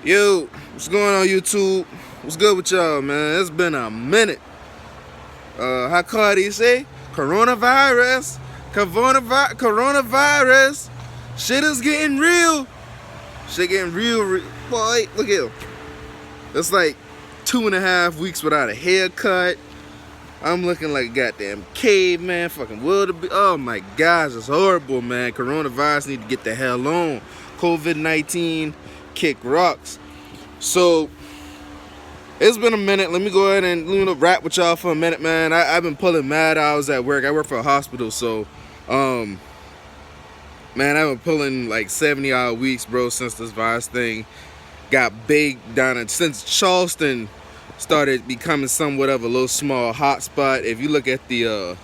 Yo, what's going on YouTube? What's good with y'all, man? It's been a minute. How Cardi say? Coronavirus. Coronavirus. Shit is getting real. Shit getting real. Boy, look at him. It's like 2.5 weeks without a haircut. I'm looking like a goddamn caveman, fucking wildebeest. Oh my gosh, it's horrible, man. Coronavirus need to get the hell on. COVID-19 kick rocks. So it's been a minute. Let me go ahead and rap with y'all for a minute, man. I've been pulling mad hours at work. I work for a hospital, so man, I've been pulling like 70-hour weeks, bro, since this virus thing got big down in, since Charleston started becoming somewhat of a little small hot spot. If you look at the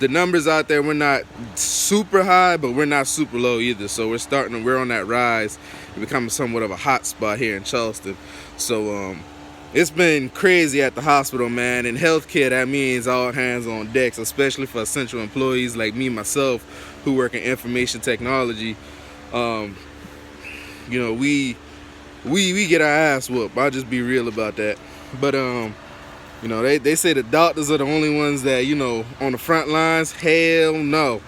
numbers out there, we're not super high, but we're not super low either. So we're on that rise and becoming somewhat of a hot spot here in Charleston. So it's been crazy at the hospital, man. In healthcare, that means all hands on decks, especially for essential employees like me, myself, who work in information technology. We get our ass whooped. I'll just be real about that. But they say the doctors are the only ones that, on the front lines. Hell no.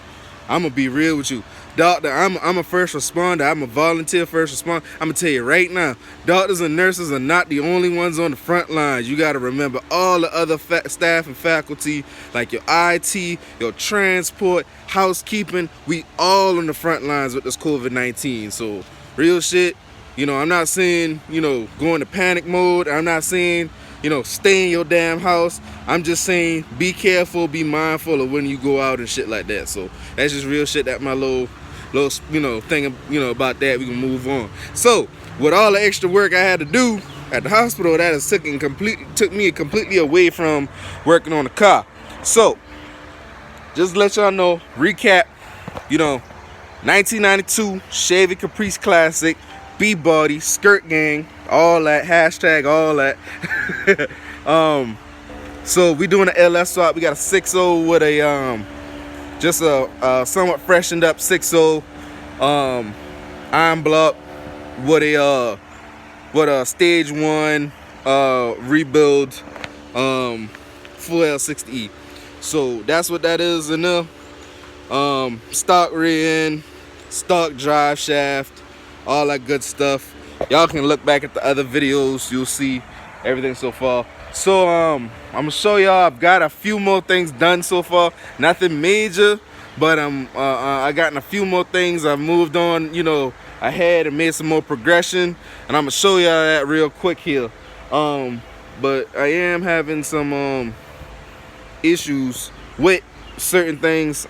I'm gonna be real with you. Doctor, I'm a first responder. I'm a volunteer first responder. I'm gonna tell you right now, doctors and nurses are not the only ones on the front lines. You gotta remember all the other staff and faculty, like your IT, your transport, housekeeping. We all on the front lines with this COVID-19. So real shit. I'm not saying, go into panic mode. I'm not saying, stay in your damn house. I'm just saying be careful, be mindful of when you go out and shit like that. So that's just real shit. That my little thing, about that. We can move on. So with all the extra work I had to do at the hospital, that has took me completely away from working on the car. So just to let y'all know, recap, 1992 Chevy Caprice Classic, B-Body, Skirt Gang, all that, hashtag all that. So we doing an LS swap. We got a 6.0 with a just a somewhat freshened up 6.0 iron block with a stage 1 rebuild full L60E. So that's what that is in there. Stock rear end, stock drive shaft, all that good stuff. Y'all can look back at the other videos, you'll see everything so far. So I'm gonna show y'all, I've got a few more things done so far. Nothing major, but I gotten a few more things. I've moved on, ahead and made some more progression, and I'm gonna show y'all that real quick here. But I am having some issues with certain things.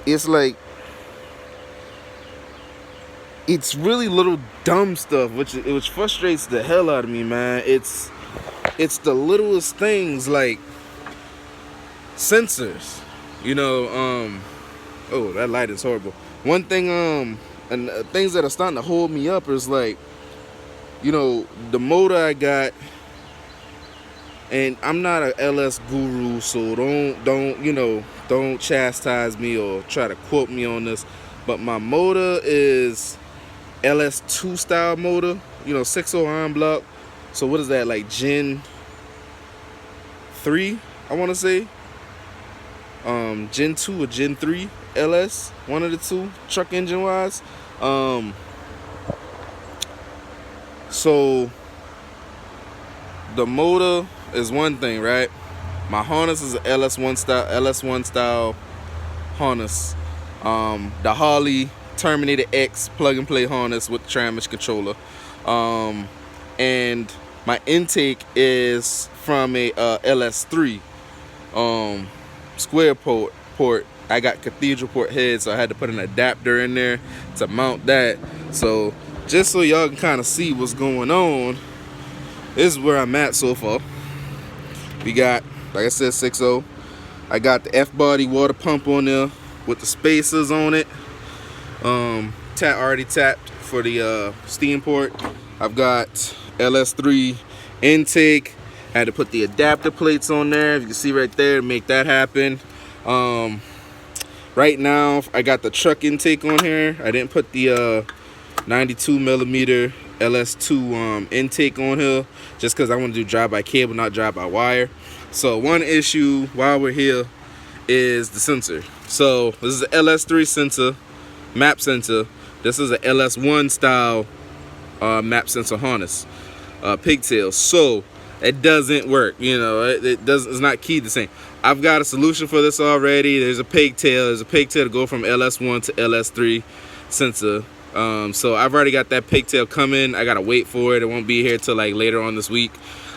It's like, it's really little dumb stuff, which frustrates the hell out of me, man. It's the littlest things, like sensors. Oh, that light is horrible. One thing, and things that are starting to hold me up is like, the motor I got, and I'm not a LS guru, so don't chastise me or try to quote me on this, but my motor is LS2 style motor, 6.0 iron block. So what is that, like Gen 3, I want to say? Gen 2 or Gen 3 LS, one of the two, truck engine wise. So the motor is one thing, right? My harness is a LS1 style harness. The Harley Terminator X plug and play harness with the transmission controller. And my intake is from a LS3 square port. I got cathedral port head, so I had to put an adapter in there to mount that. So just so y'all can kind of see what's going on, this is where I'm at so far. We got, like I said, 6.0. I got the F-body water pump on there with the spacers on it. Already tapped for the steam port. I've got LS3 intake. I had to put the adapter plates on there, if you can see right there, to make that happen. Right now I got the truck intake on here. I didn't put the 92 millimeter LS2 intake on here, just because I want to do drive by cable, not drive by wire. So one issue while we're here is the sensor. So this is an LS3 sensor, map sensor. This is a LS1 style map sensor harness, pigtail. So it doesn't work, you know, it doesn't, it's not keyed the same. I've got a solution for this already. There's a pigtail to go from LS1 to LS3 sensor. So I've already got that pigtail coming. I gotta wait for it. It won't be here till like later on this week.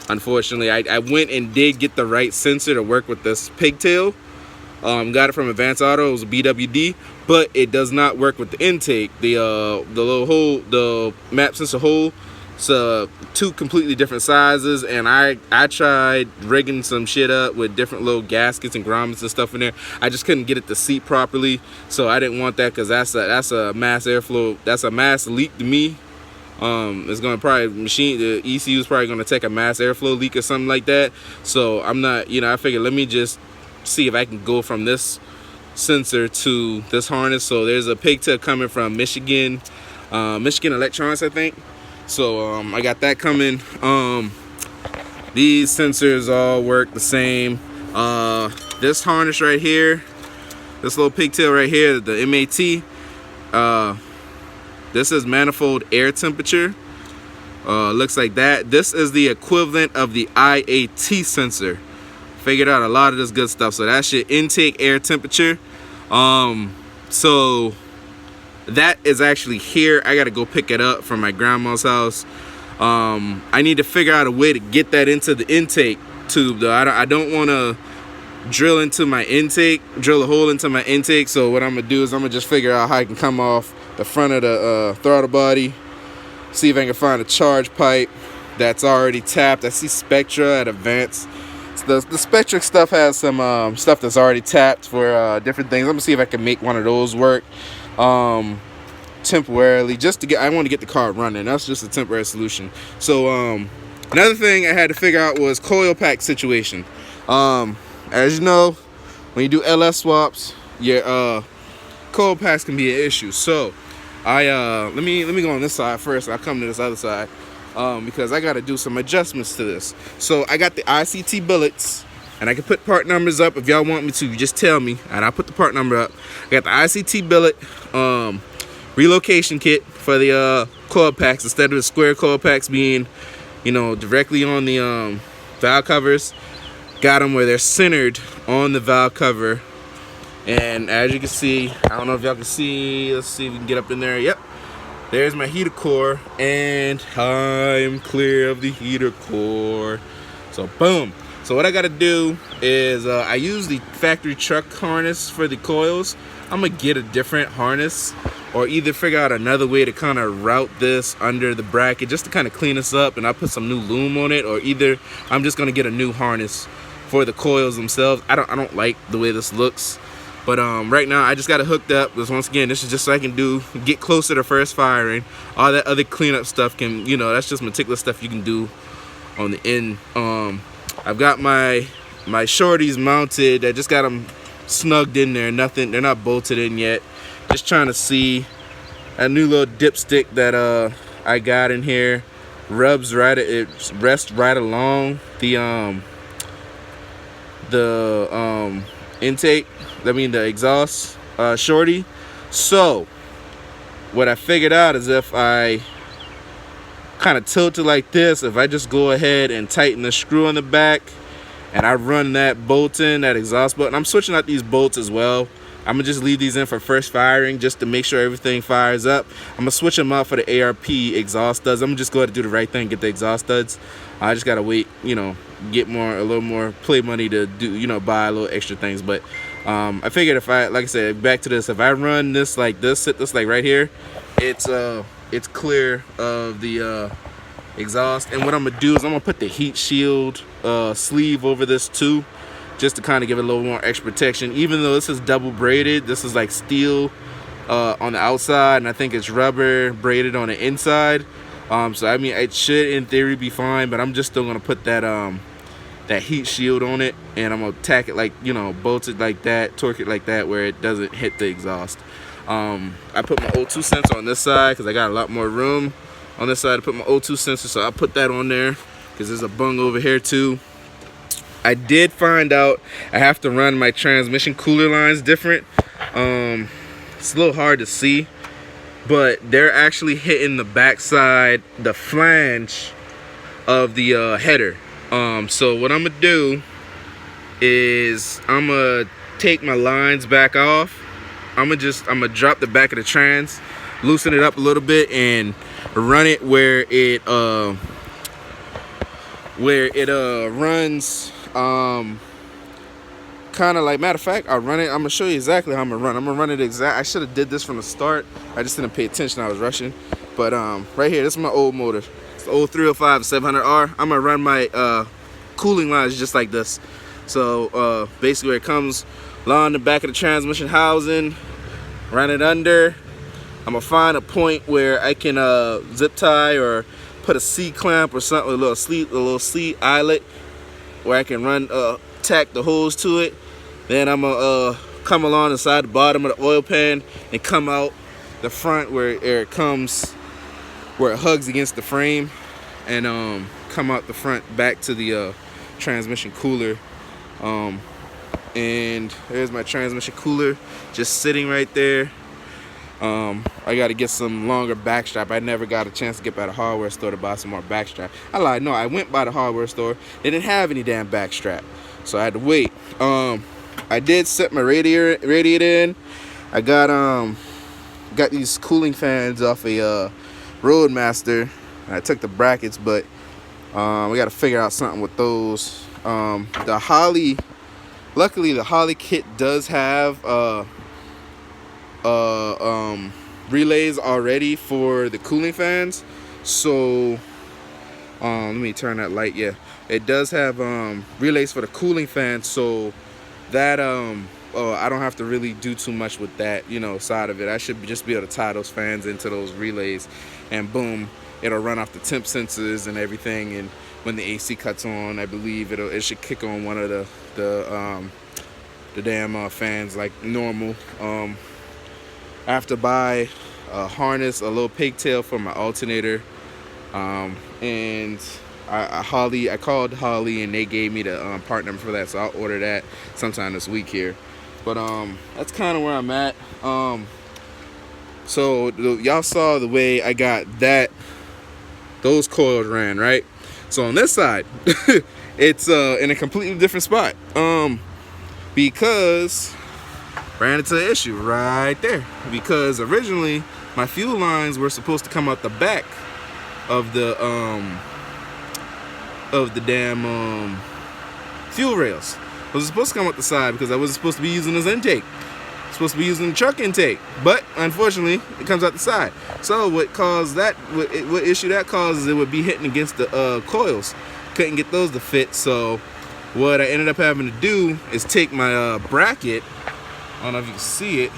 Unfortunately, I went and did get the right sensor to work with this pigtail. Got it from Advanced Auto. It was a BWD, but it does not work with the intake. The little hole, the map sensor hole, it's two completely different sizes, and I tried rigging some shit up with different little gaskets and grommets and stuff in there. I just couldn't get it to seat properly, so I didn't want that, because that's a mass airflow, that's a mass leak to me. It's gonna probably the ECU is probably gonna take a mass airflow leak or something like that. So I'm not, you know, I figured let me just see if I can go from this sensor to this harness. So there's a pigtail coming from Michigan Electronics, I think. So I got that coming. These sensors all work the same. This harness right here, this little pigtail right here, the MAT, this is manifold air temperature. Looks like that. This is the equivalent of the IAT sensor. Figured out a lot of this good stuff. So that's your intake air temperature. So that is actually here. I gotta go pick it up from my grandma's house. I need to figure out a way to get that into the intake tube though. I don't want to drill a hole into my intake. So what I'm gonna do is I'm gonna just figure out how I can come off the front of the throttle body, see if I can find a charge pipe that's already tapped. I see Spectra at Advanced. The Spectra stuff has some stuff that's already tapped for different things. I'm gonna see if I can make one of those work temporarily, just to get, I want to get the car running. That's just a temporary solution. So another thing I had to figure out was coil pack situation. As you know, when you do LS swaps, your coil packs can be an issue. So let me go on this side first. I'll come to this other side because I got to do some adjustments to this. So I got the ICT billets, and I can put part numbers up if y'all want me to. You just tell me, and I'll put the part number up. I got the ICT billet relocation kit for the coil packs. Instead of the square coil packs being, you know, directly on the valve covers, got them where they're centered on the valve cover. And as you can see, I don't know if y'all can see, let's see if we can get up in there. Yep, there's my heater core, and I'm clear of the heater core. So boom. So what I gotta do is I use the factory truck harness for the coils. I'm gonna get a different harness, or either figure out another way to kind of route this under the bracket just to kind of clean this up, and I'll put some new loom on it, or either I'm just gonna get a new harness for the coils themselves. I don't like the way this looks. But right now I just got it hooked up. Because once again, this is just so I can get closer to first firing. All that other cleanup stuff can, you know, that's just meticulous stuff you can do on the end. I've got my shorties mounted. I just got them snugged in there. Nothing, they're not bolted in yet. Just trying to see a new little dipstick that I got in here. Rubs right, it rests right along the intake. I mean the exhaust shorty. So what I figured out is if I kind of tilt it like this, if I just go ahead and tighten the screw on the back and I run that bolt in, that exhaust bolt, and I'm switching out these bolts as well. I'm gonna just leave these in for first firing just to make sure everything fires up. I'm gonna switch them out for the ARP exhaust studs. I'm gonna just go ahead and do the right thing, get the exhaust studs. I just gotta wait, you know, get a little more play money to do, you know, buy a little extra things. But I figured if I, like I said, back to this, if I run this like this, sit this like right here, it's clear of the exhaust. And what I'm gonna do is I'm gonna put the heat shield sleeve over this too, just to kind of give it a little more extra protection. Even though this is double braided, this is like steel on the outside, and I think it's rubber braided on the inside. So I mean, it should in theory be fine, but I'm just still gonna put that that heat shield on it, and I'm gonna tack it like, you know, bolt it like that, torque it like that, where it doesn't hit the exhaust. I put my O2 sensor on this side because I got a lot more room on this side to put my O2 sensor, so I put that on there because there's a bung over here too. I did find out I have to run my transmission cooler lines different. It's a little hard to see, but they're actually hitting the backside, the flange of the header. So what I'm gonna do is I'm gonna take my lines back off. I'm gonna drop the back of the trans, loosen it up a little bit, and run it where it runs kind of like, matter of fact, I'll run it. I'm gonna show you exactly how I'm gonna run. I'm gonna run it exact. I should have did this from the start. I just didn't pay attention. I was rushing. But right here, this is my old motor. It's the old 305 700R. I'm gonna run my cooling lines just like this. So basically, where it comes along the back of the transmission housing, run it under. I'm gonna find a point where I can zip tie or put a C clamp or something, a little C eyelet, where I can run tack the hose to it. Then I'm gonna come along inside the bottom of the oil pan and come out the front where it comes, where it hugs against the frame, and come out the front back to the transmission cooler. And there's my transmission cooler just sitting right there. I got to get some longer backstrap. I never got a chance to get by the hardware store to buy some more backstrap. I lied. No, I went by the hardware store. They didn't have any damn backstrap, so I had to wait. I did set my radiator in. I got these cooling fans off a Roadmaster. I took the brackets, but we got to figure out something with those. The Holley, luckily the Holley kit does have relays already for the cooling fans. So let me turn that light. Yeah, it does have relays for the cooling fans, so that I don't have to really do too much with that, you know, side of it. I should just be able to tie those fans into those relays, and boom, it'll run off the temp sensors and everything. And when the AC cuts on, I believe it should kick on one of the damn fans like normal. I have to buy a harness, a little pigtail for my alternator, and I called Holley and they gave me the part number for that, so I'll order that sometime this week here. But that's kind of where I'm at. So y'all saw the way I got those coils ran, right? So on this side, it's in a completely different spot, because ran into the issue right there. Because originally my fuel lines were supposed to come out the back of the damn fuel rails. It was supposed to come out the side because I wasn't supposed to be using this intake. Supposed to be using the truck intake, but unfortunately it comes out the side. So what caused that, what issue that causes, it would be hitting against the coils. Couldn't get those to fit. So what I ended up having to do is take my bracket. I don't know if you can see it.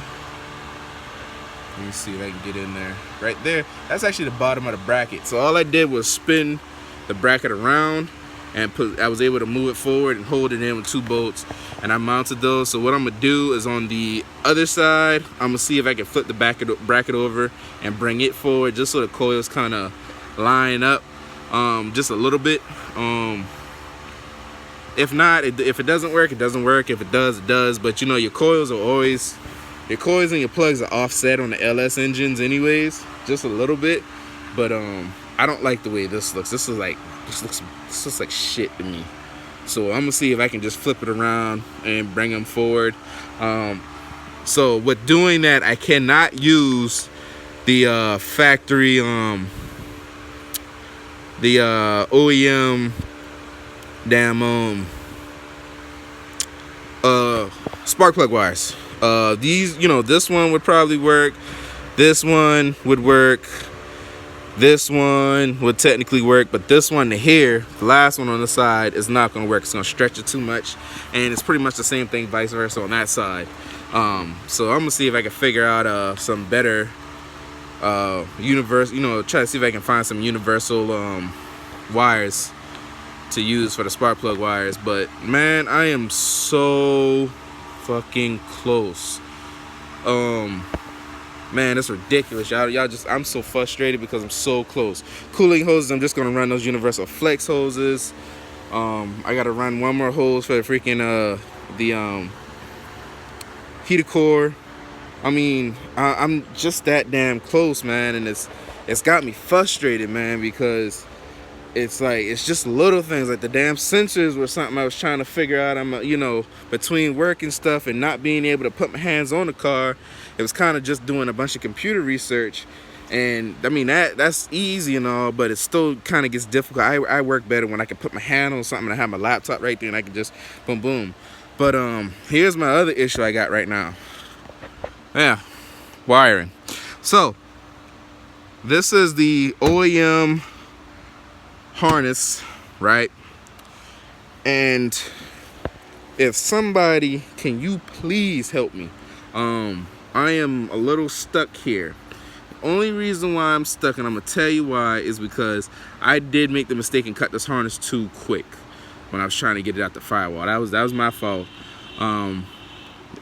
Let me see if I can get in there. Right there, that's actually the bottom of the bracket. So all I did was spin the bracket around and I was able to move it forward and hold it in with 2 bolts, and I mounted those. So what I'm gonna do is on the other side, I'm gonna see if I can flip the bracket over and bring it forward, just so the coils kind of line up just a little bit. If not, if it doesn't work, it doesn't work. If it does, it does. But you know, your coils and your plugs are offset on the LS engines anyways, just a little bit. But I don't like the way this looks. This looks like shit to me. So I'm gonna see if I can just flip it around and bring them forward. So with doing that, I cannot use the factory the OEM damn spark plug wires. These, you know, this one would probably work, this one would work, this one would technically work, but this one here, the last one on the side, is not going to work. It's going to stretch it too much, and it's pretty much the same thing vice versa on that side. So I'm going to see if I can figure out some better universal, you know, try to see if I can find some universal wires to use for the spark plug wires. But man, I am so fucking close. Man, it's ridiculous. Y'all just, I'm so frustrated because I'm so close. Cooling hoses, I'm just gonna run those universal flex hoses. I gotta run one more hose for the freaking the heater core. I mean, I'm just that damn close, man, and it's got me frustrated, man, because it's like, it's just little things, like the damn sensors were something I was trying to figure out. I'm you know, between work and stuff and not being able to put my hands on the car, it was kind of just doing a bunch of computer research. And I mean, that's easy and all, but it still kind of gets difficult. I work better when I can put my hand on something and I have my laptop right there and I can just boom boom. But here's my other issue I got right now. Yeah, wiring. So this is the OEM harness, right? And if somebody, can you please help me? I am a little stuck here. The only reason why I'm stuck, and I'm gonna tell you why, is because I did make the mistake and cut this harness too quick when I was trying to get it out the firewall. That was my fault.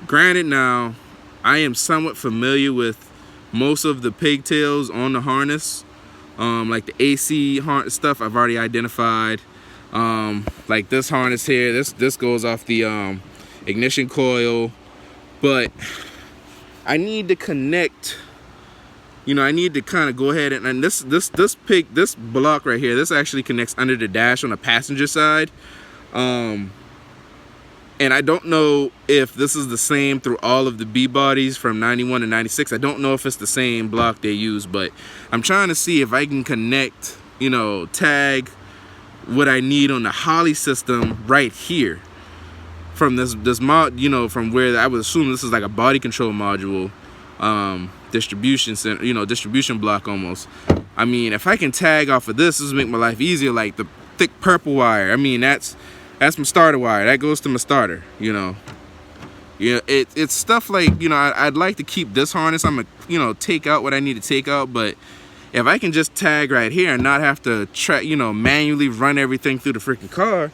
Granted, now I am somewhat familiar with most of the pigtails on the harness. Like the AC harness stuff I've already identified. Like this harness here, this goes off the ignition coil, but I need to connect, you know, I need to kind of go ahead and this block right here, this actually connects under the dash on the passenger side. And I don't know if this is the same through all of the B bodies from 91 to 96. I don't know if it's the same block they use, but I'm trying to see if I can connect, you know, tag what I need on the Holley system right here from this mod, you know, from where I would assume this is like a body control module, distribution center, you know, distribution block almost. I mean, if I can tag off of this will make my life easier. Like the thick purple wire, I mean, that's my starter wire. That goes to my starter, you know. Yeah, it's stuff like, you know, I'd like to keep this harness. I'm gonna, you know, take out what I need to take out, but if I can just tag right here and not have to you know, manually run everything through the freaking car,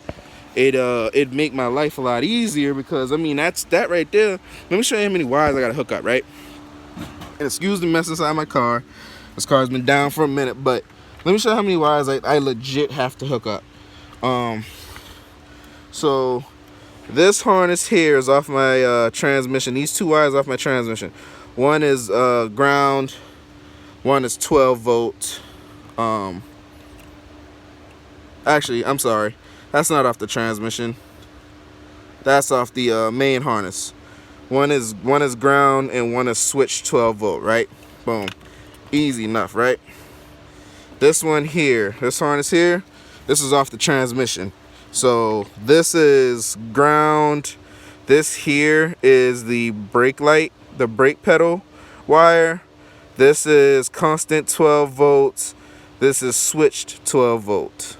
it'd make my life a lot easier. Because I mean, that right there. Let me show you how many wires I gotta hook up, right? And excuse the mess inside my car. This car's been down for a minute, but let me show you how many wires I legit have to hook up. So this harness here is off my transmission. These two wires off my transmission. One is ground, one is 12 volt. Actually, I'm sorry, that's not off the transmission. That's off the main harness. One is ground and one is switched 12 volt, right? Boom. Easy enough, right? This one here, this harness here, this is off the transmission. So this is ground. This here is the brake light, the brake pedal wire. This is constant 12 volts. This is switched 12 volt.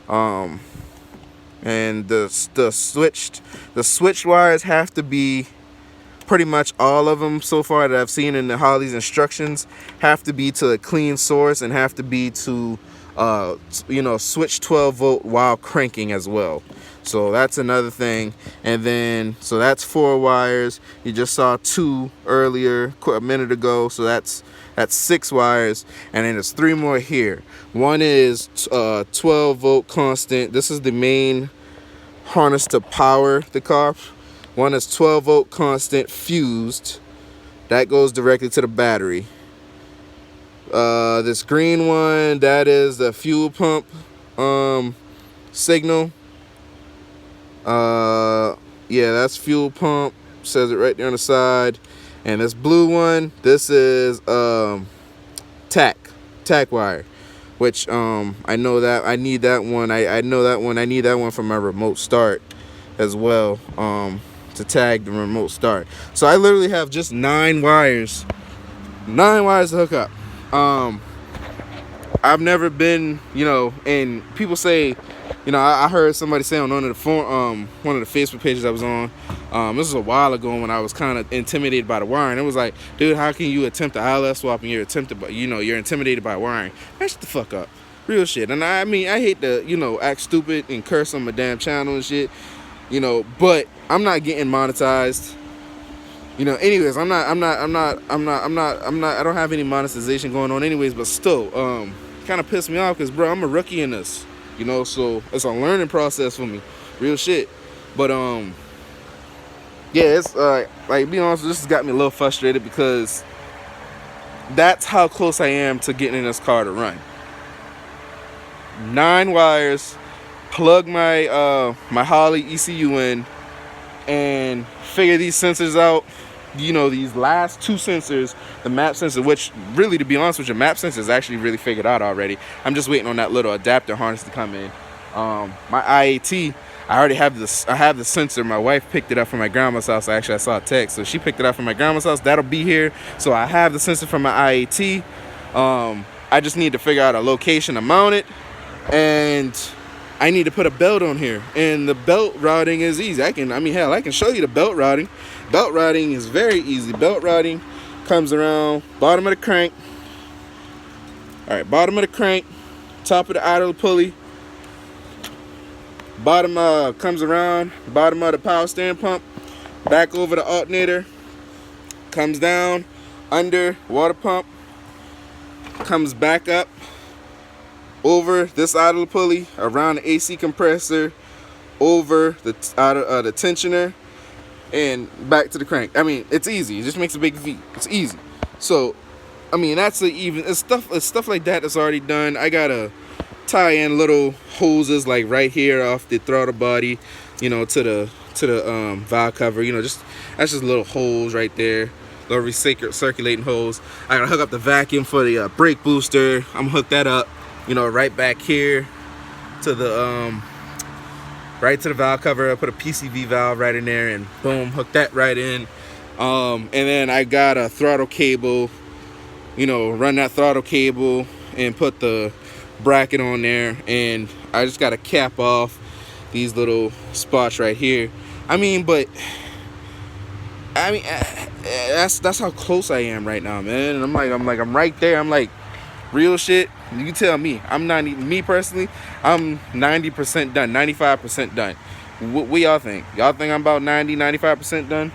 And the switched wires have to be, pretty much all of them so far that I've seen in the Holley's instructions, have to be to a clean source and have to be to you know, switch 12 volt while cranking as well. So that's another thing. And then, so that's 4 wires. You just saw 2 earlier, a minute ago. So that's 6 wires. And then there's 3 more here. One is 12 volt constant. This is the main harness to power the car. One is 12 volt constant fused. That goes directly to the battery. This green one, that is the fuel pump signal. Yeah, that's fuel pump, says it right there on the side. And this blue one, this is tack wire, which I know that I need that one. I know that one. I need that one for my remote start as well, to tag the remote start. So I literally have just 9 wires to hook up. I've never been, you know, and people say, you know, I heard somebody say on one of the Facebook pages I was on, this was a while ago when I was kind of intimidated by the wiring. It was like, dude, how can you attempt the ILS swap and you're intimidated by wiring? Man, shut the fuck up. Real shit. And I mean, I hate to, you know, act stupid and curse on my damn channel and shit, you know, but I'm not getting monetized. You know, anyways, I don't have any monetization going on anyways, but still, kind of pissed me off because, bro, I'm a rookie in this, you know, so it's a learning process for me, real shit. But, yeah, it's, like, be honest, this has got me a little frustrated because that's how close I am to getting in this car to run. 9 wires, plug my Holley ECU in, and figure these sensors out. You know, these last 2 sensors, the map sensor, which really, to be honest with you, map sensor is actually really figured out already. I'm just waiting on that little adapter harness to come in. My IAT, I already have this. I have the sensor. My wife picked it up from my grandma's house. Actually, I saw a text, so she picked it up from my grandma's house. That'll be here. So I have the sensor from my IAT. I just need to figure out a location to mount it, and I need to put a belt on here. And the belt routing is easy. I can show you the belt routing. Belt routing is very easy. Belt routing comes around bottom of the crank. All right, bottom of the crank, top of the idle pulley. Bottom comes around bottom of the power steering pump, back over the alternator, comes down under water pump, comes back up over this idle pulley, around the AC compressor, over the tensioner, and back to the crank. I mean, it's easy. It just makes a big V. It's easy. So, I mean, that's it's stuff like that that's already done. I gotta tie in little hoses like right here off the throttle body, you know, to the valve cover. You know, that's just little holes right there, little circulating holes. I gotta hook up the vacuum for the brake booster. I'm gonna hook that up, you know, right back here to the right to the valve cover. I put a PCV valve right in there, and boom, hook that right in. And then I got a throttle cable, you know, run that throttle cable and put the bracket on there, and I just got to cap off these little spots right here. I mean, that's how close I am right now, man. And I'm right there. I'm like, real shit. You tell me. Me personally, I'm 90% done, 95% done. What y'all think? Y'all think I'm about 95% done?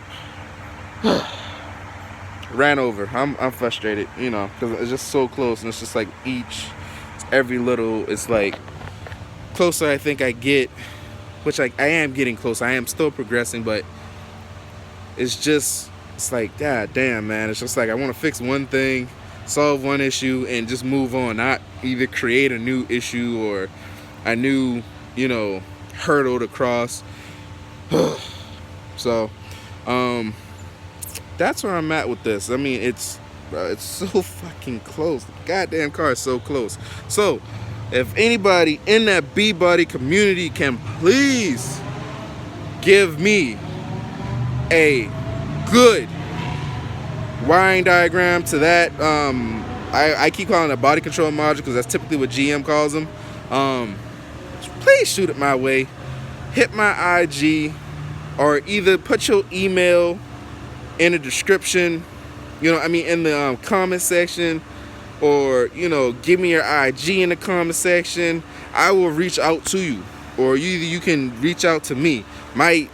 Ran over. I'm frustrated, you know, because it's just so close, and it's just like every little, it's like closer I think I get, which I am getting close. I am still progressing, but it's like, god damn, man. It's just like I want to fix one thing, solve one issue, and just move on, not either create a new issue or a new, you know, hurdle to cross. So that's where I'm at with this. I mean, it's so fucking close. The goddamn car is so close. So if anybody in that B-Body community can please give me a good wiring diagram to that, I keep calling it a body control module because that's typically what GM calls them. Please shoot it my way. Hit my IG, or either put your email in the description, you know, I mean, in the comment section, or, you know, give me your IG in the comment section. I will reach out to you, or you can reach out to me. My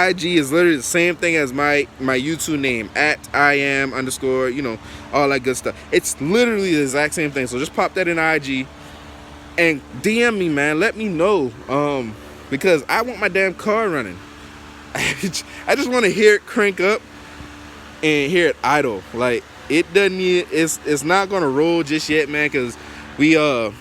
IG is literally the same thing as my YouTube name, at @IAM_, you know, all that good stuff. It's literally the exact same thing. So just pop that in IG and DM me, man. Let me know, because I want my damn car running. I just want to hear it crank up and hear it idle. Like, it doesn't need, it's not gonna roll just yet, man, because we I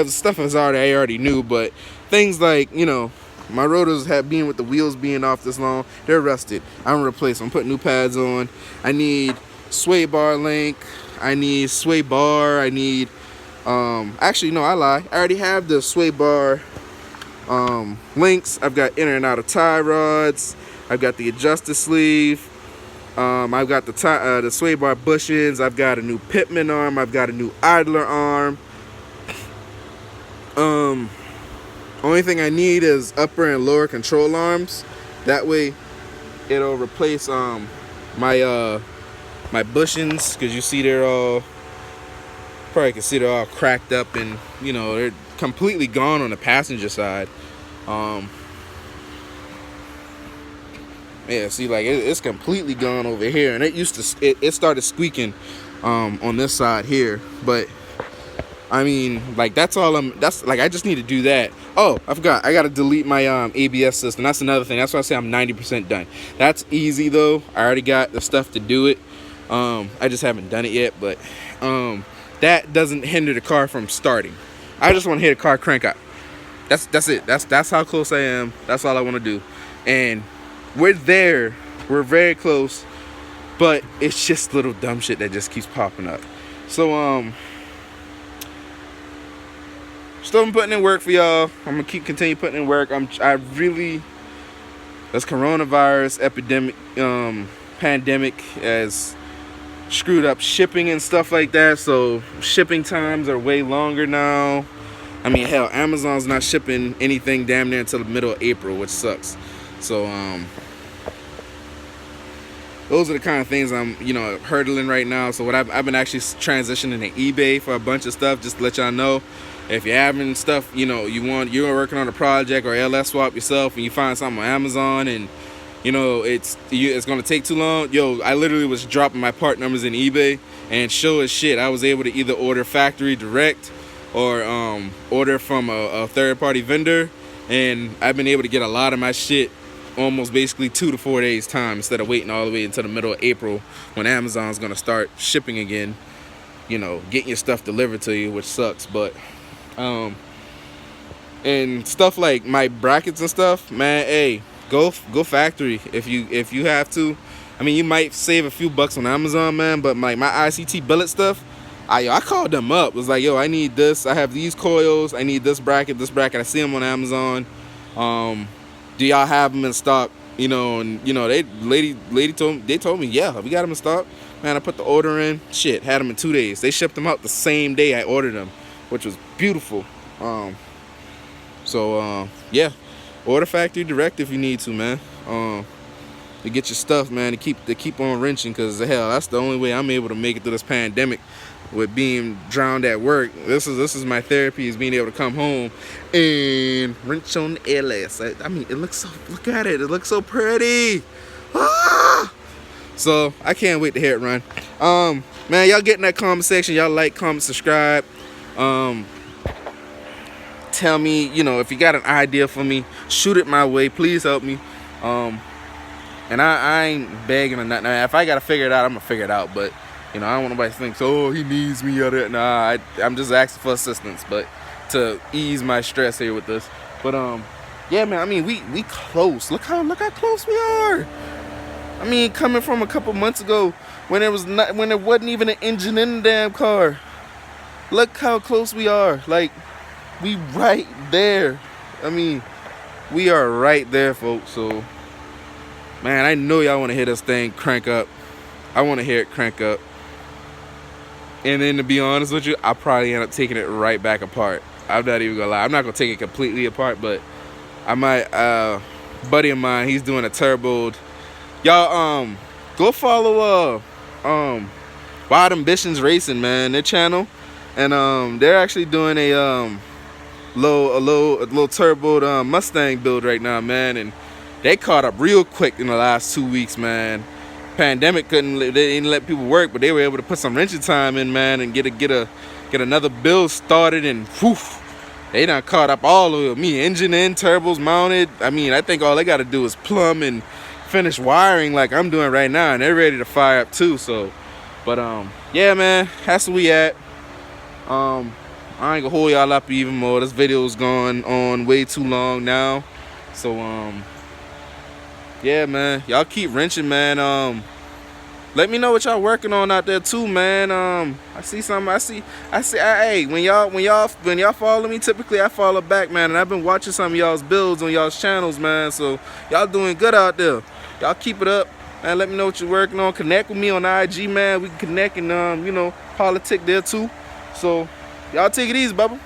stuff I already knew, but things like, you know, my rotors have been, with the wheels being off this long, they're rusted. I'm gonna replace them. I'm putting new pads on. I need sway bar link. I need sway bar. I need actually, no, I lie. I already have the sway bar links. I've got inner and outer tie rods. I've got the adjuster sleeve. I've got the sway bar bushings. I've got a new pitman arm. I've got a new idler arm. Only thing I need is upper and lower control arms. That way it'll replace my my bushings, because you see they're all, probably can see they're all cracked up, and, you know, they're completely gone on the passenger side. Yeah, see, like it's completely gone over here, and it used to it started squeaking on this side here, but I mean, like that's like I just need to do that. Oh, I forgot, I gotta delete my ABS system. That's another thing. That's why I say I'm 90% done. That's easy though. I already got the stuff to do it. I just haven't done it yet, but that doesn't hinder the car from starting. I just want to hear the car crank up. That's it. That's how close I am. That's all I want to do. And we're there. We're very close. But it's just little dumb shit that just keeps popping up. So still been putting in work for y'all. I'm gonna continue putting in work. This coronavirus epidemic, pandemic has screwed up shipping and stuff like that. So shipping times are way longer now. I mean, hell, Amazon's not shipping anything damn near until the middle of April, which sucks. So, those are the kind of things I'm, hurdling right now. So what I've been actually transitioning to eBay for a bunch of stuff, just to let y'all know. If you're having stuff, you're working on a project or LS swap yourself and you find something on Amazon and, it's going to take too long. Yo, I literally was dropping my part numbers in eBay and sure as shit, I was able to either order factory direct or order from a third-party vendor, and I've been able to get a lot of my shit almost basically 2 to 4 days time instead of waiting all the way until the middle of April when Amazon's gonna start shipping again, getting your stuff delivered to you, which sucks. But and stuff like my brackets and stuff, man, hey, go factory if you have to. I mean, you might save a few bucks on Amazon, man, but like my ICT billet stuff, I called them up. It was like, yo, I need this. I have these coils. I need this bracket. I see them on Amazon. Do y'all have them in stock? They told me, yeah, we got them in stock. Man, I put the order in. Shit, had them in 2 days. They shipped them out the same day I ordered them, which was beautiful. Yeah, order factory direct if you need to, man. To get your stuff, man, to keep on wrenching, because hell, that's the only way I'm able to make it through this pandemic. With being drowned at work, this is my therapy, is being able to come home and wrench on the LS. I mean, look at it, it looks so pretty. So I can't wait to hear it run. Man, y'all get in that comment section, y'all like, comment, subscribe. Tell me, if you got an idea for me, shoot it my way, please help me. And I ain't begging or nothing. Now, if I gotta figure it out, I'm gonna figure it out, but I don't want nobody to think, oh, he needs me or that. Nah, I'm just asking for assistance, but to ease my stress here with this. But yeah, man. I mean, we close. Look how close we are. I mean, coming from a couple months ago when there wasn't even an engine in the damn car. Look how close we are. Like, we right there. I mean, we are right there, folks. So, man, I know y'all want to hear this thing crank up. I want to hear it crank up. And then, to be honest with you, I'll probably end up taking it right back apart. I'm not even gonna lie. I'm not gonna take it completely apart, but I might. Buddy of mine, he's doing a turboed. Y'all, go follow Wild Ambitions Racing, man, their channel, and they're actually doing a little turboed Mustang build right now, man, and they caught up real quick in the last 2 weeks, man. Pandemic they didn't let people work, but they were able to put some wrenching time in, man, and get another build started, and whew, they done caught up all of me, engine in, turbos mounted. I mean, I think all they got to do is plumb and finish wiring like I'm doing right now, and they're ready to fire up too. So, but yeah, man, that's where we at. I ain't gonna hold y'all up even more. This video's gone on way too long now, so yeah, man, y'all keep wrenching, man. Let me know what y'all working on out there too, man. I see something. Hey, when y'all follow me, typically I follow back, man. And I've been watching some of y'all's builds on y'all's channels, man. So y'all doing good out there. Y'all keep it up, man. Let me know what you're working on. Connect with me on IG, man. We can connect and politic there too. So y'all take it easy, Bubba.